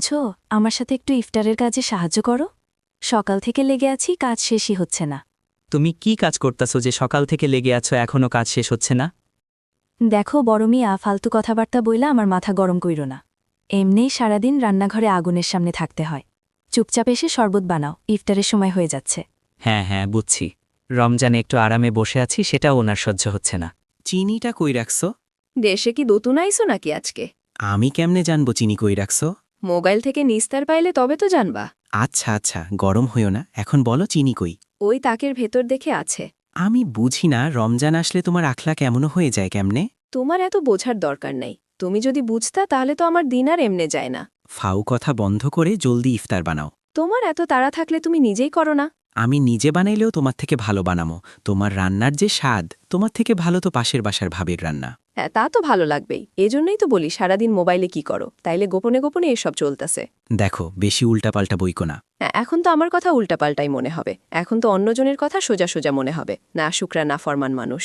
বলছো আমার সাথে একটু ইফতারের কাজে সাহায্য করো? সকাল থেকে লেগে আছি, কাজ শেষই হচ্ছে না। তুমি কি কাজ করতাছো যে সকাল থেকে লেগে আছো এখনো কাজ শেষ হচ্ছে না? দেখো বড় মিয়া, ফালতু কথাবার্তা বইলা আমার মাথা গরম কইরো না। এমনিই সারাদিন রান্নাঘরে আগুনের সামনে থাকতে হয়। চুপচাপ এসে শরবত বানাও, ইফতারের সময় হয়ে যাচ্ছে। হ্যাঁ হ্যাঁ, বুঝছি। রমজানে একটু আরামে বসে আছি, সেটাও ওনার সহ্য হচ্ছে না। চিনিটা কই রাখছো? দেশে কি নতুন আইসো নাকি আজকে? আমি কেমনে জানবো চিনি কই রাখছো? মোবাইল থেকে নিস্তার পাইলে তবে তো জানবা। আচ্ছা আচ্ছা, গরম হইও না, এখন বলো চিনি কই। ওই তাকের ভেতর দেখে আছে। আমি বুঝি না, রমজান আসলে তোমার আখলা কেমনও হয়ে যায় কেমনে? তোমার এত বোঝার দরকার নেই। তুমি যদি বুঝতা তাহলে তো আমার দিন আর এমনে যায় না। ফাউ কথা বন্ধ করে জলদি ইফতার বানাও। তোমার এত তাড়া থাকলে তুমি নিজেই করো না। আমি নিজে বানাইলেও তোমার থেকে ভালো বানামো। তোমার রান্নার যে স্বাদ, তোমার থেকে ভালো তো পাশের বাসার ভাবির রান্না। হ্যাঁ, তা তো ভালো লাগবেই। এজন্যই তো বলি সারাদিন মোবাইলে কি করো, তাইলে গোপনে গোপনে এসব চলতেছে। দেখো, বেশি উল্টাপাল্টা বইকো না। হ্যাঁ, এখন তো আমার কথা উল্টাপাল্টাই মনে হবে। এখন তো অন্যজনের কথা সোজা সোজা মনে হবে। না শুকরা না ফরমান মানুষ।